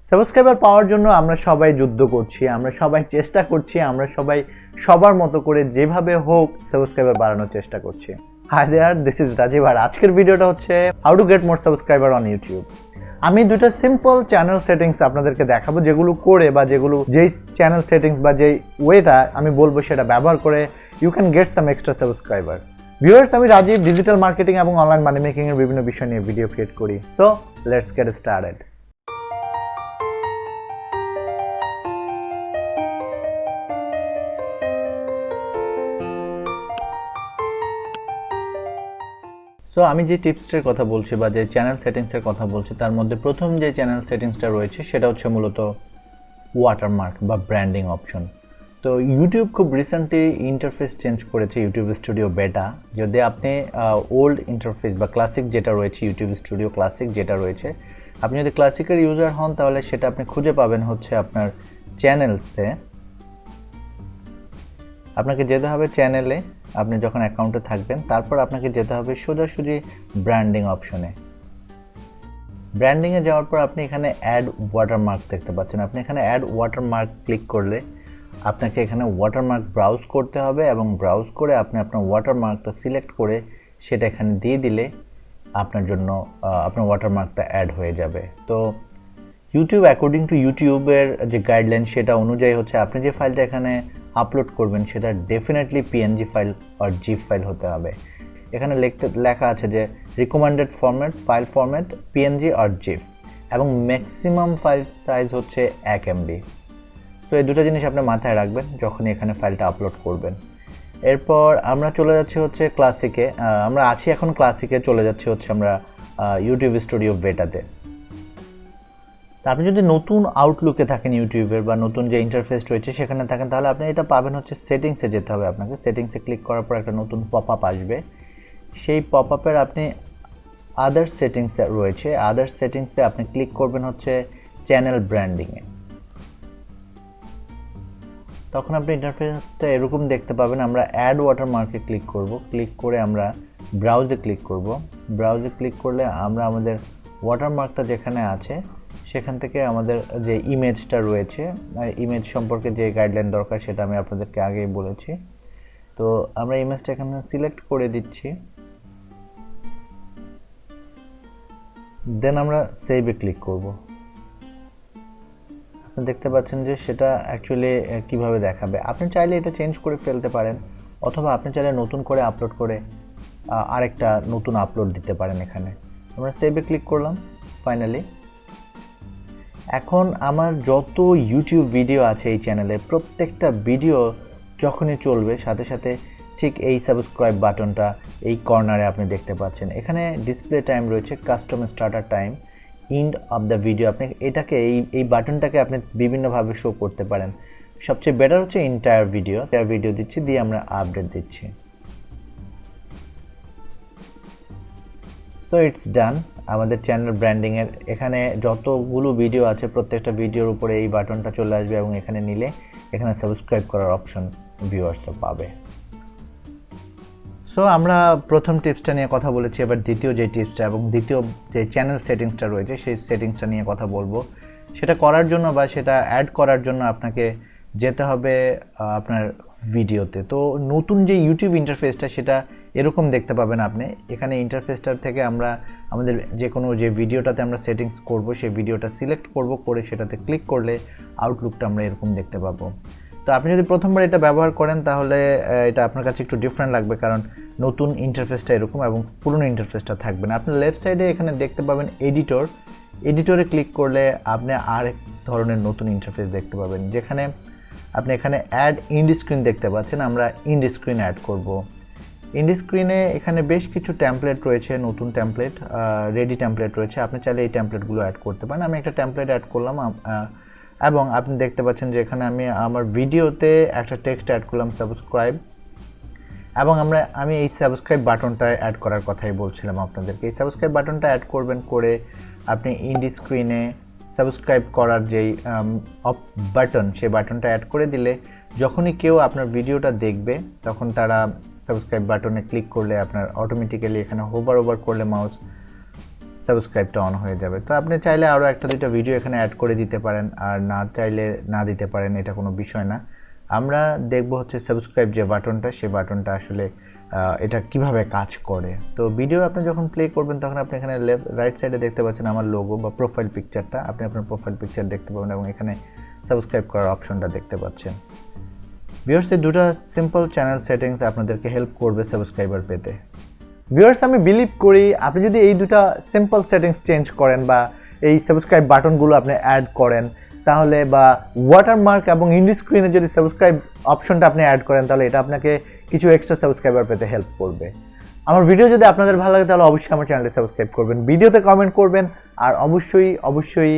Subscriber পাওয়ার জন্য আমরা সবাই যুদ্ধ করছি, আমরা সবাই চেষ্টা করছি, আমরা সবাই সবার মতো করে যেভাবে হোক সাবস্ক্রাইবার বাড়ানোর চেষ্টা করছি। Hi there, this is Rajib আর আজকের ভিডিওটা হচ্ছে how to get more subscriber on YouTube. আমি দুটো সিম্পল চ্যানেল সেটিংস আপনাদেরকে দেখাবো, যেগুলো করে বা যেই চ্যানেল সেটিংস বা যেই ওয়েটা আমি বলবো সেটা ব্যবহার করে you can get some extra subscriber. Viewers, আমি রাজীব ডিজিটাল মার্কেটিং এবং অনলাইন মানি মেকিং এর বিভিন্ন বিষয় নিয়ে ভিডিও ক্রিয়েট করি। So let's get started. So আমি যে টিপসটার কথা বলছি বা যে চ্যানেল সেটিংসের কথা বলছি তার মধ্যে প্রথম যে চ্যানেল সেটিংসটা রয়েছে সেটা হচ্ছে মূলত ওয়াটারমার্ক বা ব্র্যান্ডিং অপশন। তো ইউটিউব খুব রিসেন্টলি ইন্টারফেস চেঞ্জ করেছে, ইউটিউব স্টুডিও বেটা। যদি আপনি ওল্ড ইন্টারফেস বা ক্লাসিক যেটা রয়েছে, ইউটিউব স্টুডিও ক্লাসিক যেটা রয়েছে, আপনি যদি ক্লাসিকের ইউজার হন তাহলে সেটা আপনি খুঁজে পাবেন হচ্ছে আপনার চ্যানেলসে। আপনাকে যেতে হবে চ্যানেলে, আপনি যখন অ্যাকাউন্টে থাকবেন তারপর আপনাকে যেতে হবে সোজাসুজি ব্র্যান্ডিং অপশনে। ব্র্যান্ডিংয়ে যাওয়ার পর আপনি এখানে অ্যাড ওয়াটারমার্ক দেখতে পাচ্ছেন। আপনি এখানে অ্যাড ওয়াটারমার্ক ক্লিক করলে আপনাকে এখানে ওয়াটারমার্ক ব্রাউজ করতে হবে এবং ব্রাউজ করে আপনি আপনার ওয়াটারমার্কটা সিলেক্ট করে সেটা এখানে দিয়ে দিলে আপনার জন্য আপনার ওয়াটারমার্কটা অ্যাড হয়ে যাবে। তো ইউটিউব অ্যাকর্ডিং টু ইউটিউবের যে গাইডলাইন সেটা অনুযায়ী হচ্ছে আপনি যে ফাইলটা এখানে আপলোড করবেন সেটা ডেফিনেটলি পিএনজি ফাইল আর জিপ ফাইল হতে হবে। এখানে লেখা আছে যে recommended format, file format PNG আর জিপ, এবং ম্যাক্সিমাম ফাইল সাইজ হচ্ছে 1 MB। সো এই দুটো জিনিস আপনি মাথায় রাখবেন যখন এখানে ফাইলটা আপলোড করবেন। এরপর আমরা চলে যাচ্ছি হচ্ছে ক্লাসিকে। আমরা আছি এখন ক্লাসিকে, চলে যাচ্ছি হচ্ছে আমরা ইউটিউব স্টুডিও বেটাতে। তা আপনি যদি নতুন আউটলুকে থাকেন ইউটিউবের বা নতুন যে ইন্টারফেস রয়েছে সেখানে থাকেন, তাহলে আপনি এটা পাবেন হচ্ছে সেটিংসে যেতে হবে আপনাকে। সেটিংসে ক্লিক করার পর একটা নতুন পপ আপ আসবে। সেই পপ আপের আপনি আদার সেটিংসে রয়েছে, আদার সেটিংসে আপনি ক্লিক করবেন হচ্ছে চ্যানেল ব্র্যান্ডিংয়ে। তখন আপনি ইন্টারফেসটা এরকম দেখতে পাবেন। আমরা অ্যাড ওয়াটারমার্কে ক্লিক করব, ক্লিক করে আমরা ব্রাউজে ক্লিক করব। ব্রাউজে ক্লিক করলে আমরা আমাদের ওয়াটারমার্কটা যেখানে আছে সেখান থেকে আমাদের যে ইমেজটা রয়েছে, ইমেজ সম্পর্কে যে গাইডলাইন দরকার সেটা আমি আপনাদেরকে আগেই বলেছি। তো আমরা ইমেজটা এখানে সিলেক্ট করে দিচ্ছি, দেন আমরা সেভে ক্লিক করব। আপনি দেখতে পাচ্ছেন যে সেটা অ্যাকচুয়ালি কিভাবে দেখাবে। আপনি চাইলে এটা চেঞ্জ করে ফেলতে পারেন, অথবা আপনি চাইলে নতুন করে আপলোড করে আরেকটা নতুন আপলোড দিতে পারেন। এখানে আমরা সেভে ক্লিক করলাম ফাইনালি। এখন আমার যত ইউটিউব ভিডিও আছে এই চ্যানেলে, প্রত্যেকটা ভিডিও যখনই চলবে সাথে সাথে ঠিক এই সাবস্ক্রাইব বাটনটা এই কর্নারে আপনি দেখতে পাচ্ছেন। এখানে ডিসপ্লে টাইম রয়েছে, custom starter time, end of the video. আপনি এটাকে এই বাটনটাকে আপনি বিভিন্নভাবে শো করতে পারেন। সবচেয়ে বেটার হচ্ছে এন্টায়ার ভিডিও দিচ্ছি, দিয়ে আমরা আপডেট দিচ্ছি। সো ইটস ডান। আমাদের চ্যানেল ব্র্যান্ডিংয়ের এখানে যতগুলো ভিডিও আছে প্রত্যেকটা ভিডিওর উপরে এই বাটনটা চলে আসবে এবং এখানে নিলে এখানে সাবস্ক্রাইব করার অপশন ভিউয়ার্সরা পাবে। সো আমরা প্রথম টিপসটা নিয়ে কথা বলেছি, এবার দ্বিতীয় যে টিপসটা এবং দ্বিতীয় যে চ্যানেল সেটিংসটা রয়েছে সেই সেটিংসটা নিয়ে কথা বলবো। সেটা করার জন্য বা সেটা অ্যাড করার জন্য আপনাকে যেতে হবে আপনার ভিডিওতে। তো নতুন যে ইউটিউব ইন্টারফেসটা সেটা এরকম দেখতে পাবেন আপনি। এখানে ইন্টারফেসটার থেকে আমরা আমাদের যে কোনো যে ভিডিওটাতে আমরা সেটিংস করব সেই ভিডিওটা সিলেক্ট করব, করে সেটাতে ক্লিক করলে আউটলুকটা আমরা এরকম দেখতে পাবো। তো আপনি যদি প্রথমবার এটা ব্যবহার করেন তাহলে এটা আপনার কাছে একটু ডিফারেন্ট লাগবে, কারণ নতুন ইন্টারফেসটা এরকম এবং পুরনো ইন্টারফেসটা থাকবে না। আপনি লেফট সাইডে এখানে দেখতে পাবেন এডিটরে ক্লিক করলে আপনি আরেক ধরনের নতুন ইন্টারফেস দেখতে পাবেন, যেখানে আপনি এখানে অ্যাড ইন্ড স্ক্রিন দেখতে পাচ্ছেন। আমরা ইন্ড স্ক্রিন অ্যাড করব। ইন্ড স্ক্রিনে এখানে বেশ কিছু টেমপ্লেট রয়েছে, নতুন টেমপ্লেট, রেডি টেমপ্লেট রয়েছে। আপনি চাইলে এই টেমপ্লেটগুলো অ্যাড করতে পারেন। আমি একটা টেমপ্লেট অ্যাড করলাম এবং আপনি দেখতে পাচ্ছেন যে এখানে আমি আমার ভিডিওতে একটা টেক্সট অ্যাড করলাম, সাবস্ক্রাইব, এবং আমি এই সাবস্ক্রাইব বাটনটা অ্যাড করার কথাই বলছিলাম আপনাদেরকে। এই সাবস্ক্রাইব বাটনটা অ্যাড করবেন, করে আপনি ইন্ড স্ক্রিনে সাবস্ক্রাইব করার যেই বাটন সেই বাটনটা অ্যাড করে দিলে যখনই কেউ আপনার ভিডিওটা দেখবে তখন তারা সাবস্ক্রাইব বাটনে ক্লিক করলে আপনার অটোমেটিক্যালি এখানে হোভার করলে মাউস সাবস্ক্রাইবটা অন হয়ে যাবে। তো আপনি চাইলে আরও একটা দুইটা ভিডিও এখানে অ্যাড করে দিতে পারেন, আর না চাইলে না দিতে পারেন, এটা কোনো বিষয় না। আমরা দেখব হচ্ছে সাবস্ক্রাইব যে বাটনটা, সেই বাটনটা আসলে এটা কিভাবে কাজ করে। তো ভিডিও আপনি যখন প্লে করবেন তখন আপনি এখানে রাইট সাইডে দেখতে পাচ্ছেন আমার লোগো বা প্রোফাইল পিকচারটা, আপনি আপনার প্রোফাইল পিকচার দেখতে পাবেন এবং এখানে সাবস্ক্রাইব করার অপশনটা দেখতে পাচ্ছেন। ভিউয়ার্স, এই দুটো সিম্পল চ্যানেল সেটিংস আপনাদেরকে হেল্প করবে সাবস্ক্রাইবার পেতে। ভিউয়ার্স, আমি বিলিভ করি আপনি যদি এই দুটো সিম্পল সেটিংস চেঞ্জ করেন বা এই সাবস্ক্রাইব বাটনগুলো আপনি অ্যাড করেন তাহলে, বা ওয়াটারমার্ক এবং ইন্ড স্ক্রিনে যদি সাবস্ক্রাইব অপশনটা আপনি অ্যাড করেন, তাহলে এটা আপনাকে কিছু এক্সট্রা সাবস্ক্রাইবার পেতে হেল্প করবে। আমার ভিডিও যদি আপনাদের ভালো লাগে তাহলে অবশ্যই আমার চ্যানেলটি সাবস্ক্রাইব করবেন, ভিডিওতে কমেন্ট করবেন, আর অবশ্যই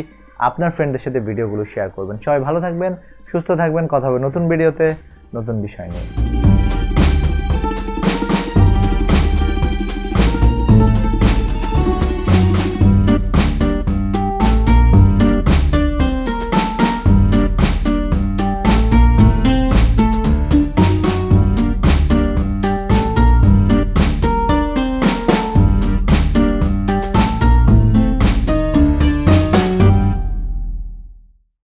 আপনার ফ্রেন্ডদের সাথে ভিডিওগুলো শেয়ার করবেন। সবাই ভালো থাকবেন, সুস্থ থাকবেন, কথা হবে নতুন ভিডিওতে নতুন বিষয় নিয়ে।